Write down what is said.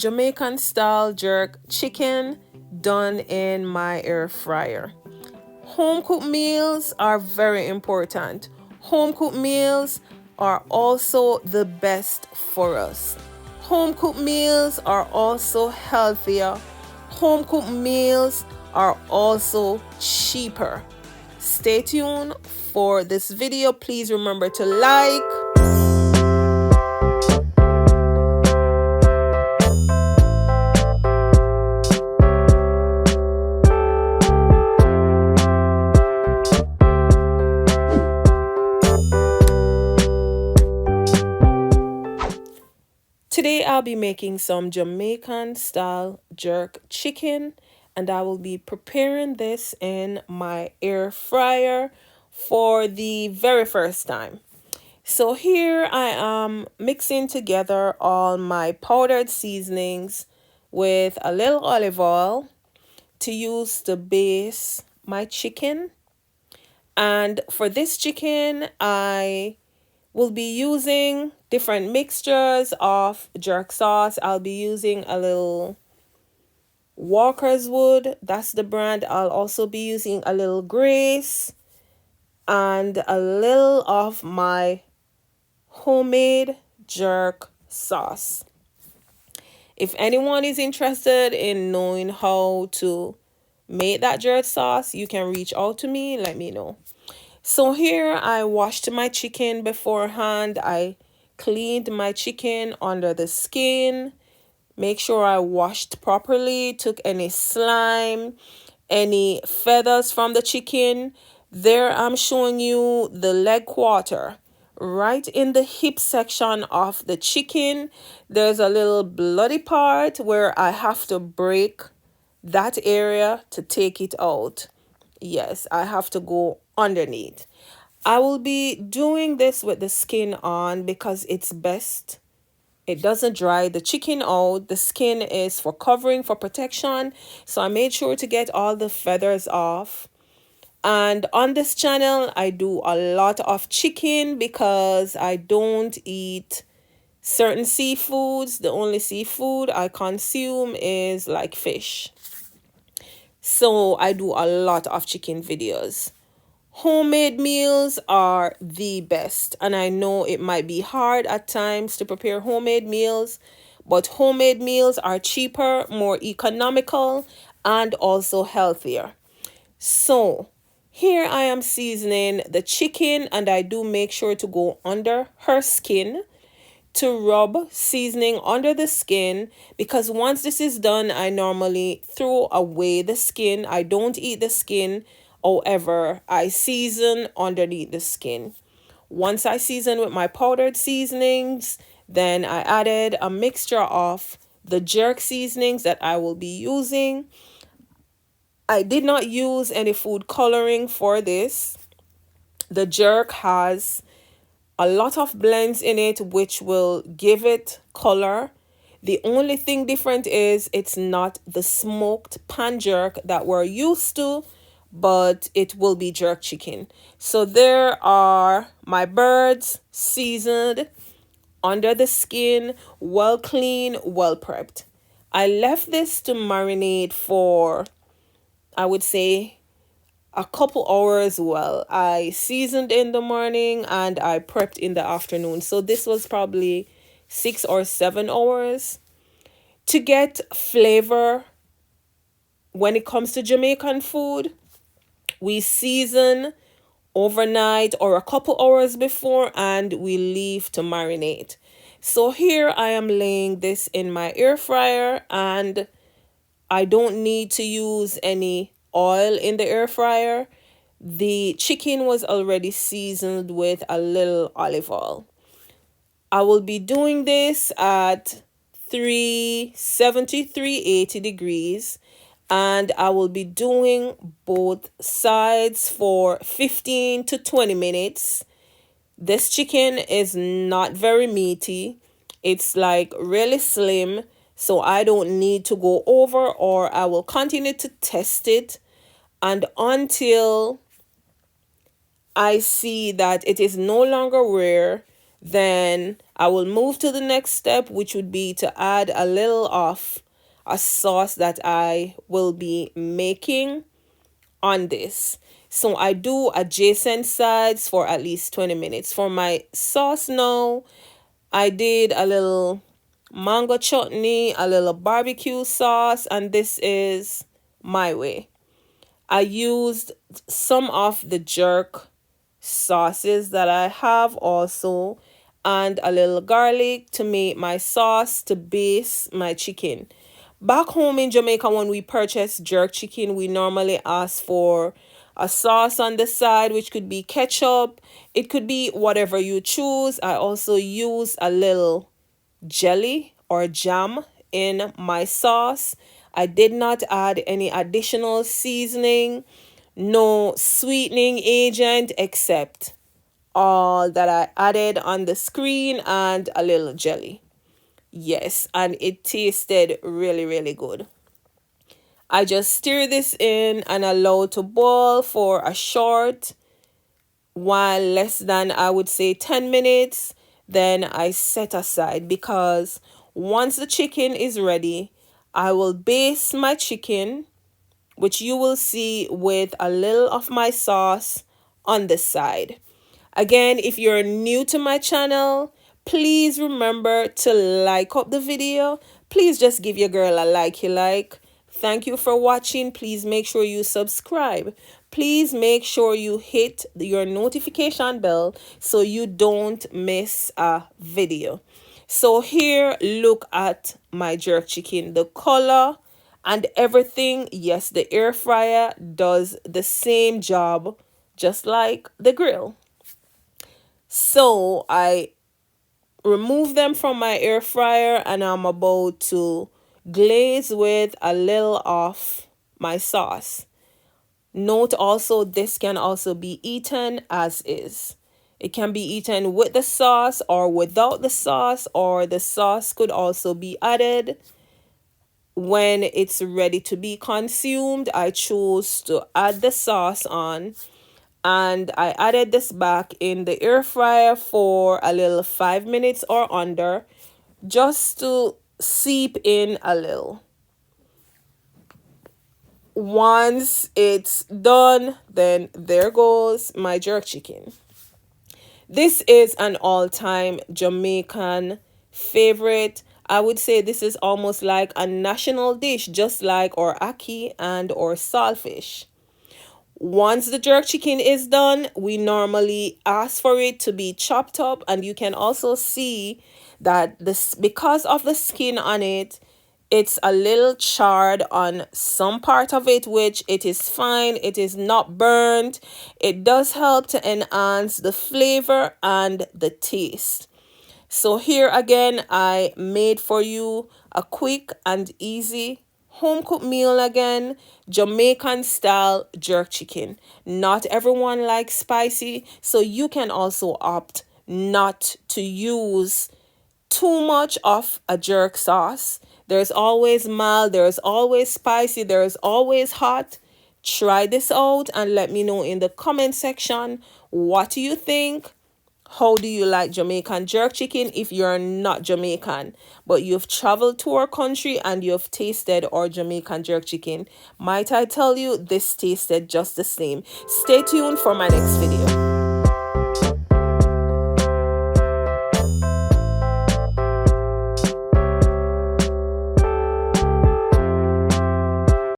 Jamaican style jerk chicken done in my air fryer. Home cooked meals are very important. Home cooked meals are also the best for us. Home cooked meals are also healthier. Home cooked meals are also cheaper. Stay tuned for this video. Please remember to like. Today I'll be making some Jamaican style jerk chicken, and I will be preparing this in my air fryer for the very first time. So here I am mixing together all my powdered seasonings with a little olive oil to use to base my chicken. And for this chicken, I will be using different mixtures of jerk sauce. I'll be using a little Walker's Wood, that's the brand. I'll also be using a little Grace and a little of my homemade jerk sauce. If anyone is interested in knowing how to make that jerk sauce, you can reach out to me, let me know. So here I washed my chicken beforehand. I cleaned my chicken under the skin. Make sure I washed properly, took any slime, any feathers from the chicken. There I'm showing you the leg quarter. Right in the hip section of the chicken, there's a little bloody part where I have to break that area to take it out. Yes, I have to go underneath. I will be doing this with the skin on because it's best. It doesn't dry the chicken out. The skin is for covering, for protection. So I made sure to get all the feathers off. And on this channel, I do a lot of chicken because I don't eat certain seafoods. The only seafood I consume is like fish. So I do a lot of chicken videos. Homemade meals are the best, and I know it might be hard at times to prepare homemade meals, but homemade meals are cheaper, more economical, and also healthier. So here I am seasoning the chicken, and I do make sure to go under her skin to rub seasoning under the skin, because once this is done, I normally throw away the skin. I don't eat the skin. However, I season underneath the skin. Once I season with my powdered seasonings, then I added a mixture of the jerk seasonings that I will be using. I did not use any food coloring for this. The jerk has a lot of blends in it which will give it color. The only thing different is it's not the smoked pan jerk that we're used to, but it will be jerk chicken. So there are my birds seasoned under the skin, well clean, well prepped. I left this to marinate for, I would say, a couple hours. Well, I seasoned in the morning and I prepped in the afternoon. So this was probably 6 or 7 hours. To get flavor when it comes to Jamaican food, we season overnight or a couple hours before and we leave to marinate. So here I am laying this in my air fryer, and I don't need to use any oil in the air fryer. The chicken was already seasoned with a little olive oil. I will be doing this at 370, 380 degrees, and I will be doing both sides for 15 to 20 minutes. This chicken is not very meaty. It's like really slim. So I don't need to go over, or I will continue to test it. And until I see that it is no longer rare, then I will move to the next step, which would be to add a little of a sauce that I will be making on this. So I do adjacent sides for at least 20 minutes. For my sauce now, I did a little mango chutney, a little barbecue sauce, and this is my way. I used some of the jerk sauces that I have also, and a little garlic to make my sauce to base my chicken. Back home in Jamaica, when we purchase jerk chicken, we normally ask for a sauce on the side, which could be ketchup. It could be whatever you choose. I also use a little jelly or jam in my sauce. I did not add any additional seasoning, no sweetening agent, except all that I added on the screen and a little jelly. Yes, and it tasted really, really good. I just stir this in and allow to boil for a short while, less than, I would say, 10 minutes. Then I set aside, because once the chicken is ready, I will baste my chicken, which you will see with a little of my sauce on the side. Again, if you're new to my channel, please remember to like up the video. Please just give your girl a like you like. Thank you for watching. Please make sure you subscribe. Please make sure you hit your notification bell so you don't miss a video. So here, look at my jerk chicken. The color and everything. Yes, the air fryer does the same job just like the grill. So I remove them from my air fryer and I'm about to glaze with a little of my sauce. Note also, this can also be eaten as is. It can be eaten with the sauce or without the sauce, or the sauce could also be added when it's ready to be consumed. I chose to add the sauce on, and I added this back in the air fryer for a little 5 minutes or under, just to seep in a little. Once it's done, then there goes my jerk chicken. This is an all-time Jamaican favorite. I would say this is almost like a national dish, just like our ackee and or saltfish. Once the jerk chicken is done, we normally ask for it to be chopped up, and you can also see that this, because of the skin on it, it's a little charred on some part of it, which it is fine. It is not burnt. It does help to enhance the flavor and the taste. So here again, I made for you a quick and easy home cooked meal again, Jamaican style jerk chicken. Not everyone likes spicy, so you can also opt not to use too much of a jerk sauce. There's always mild, there's always spicy, there's always hot. Try this out and let me know in the comment section, what do you think? How do you like Jamaican jerk chicken if you're not Jamaican, but you've traveled to our country and you've tasted our Jamaican jerk chicken? Might I tell you, this tasted just the same. Stay tuned for my next video.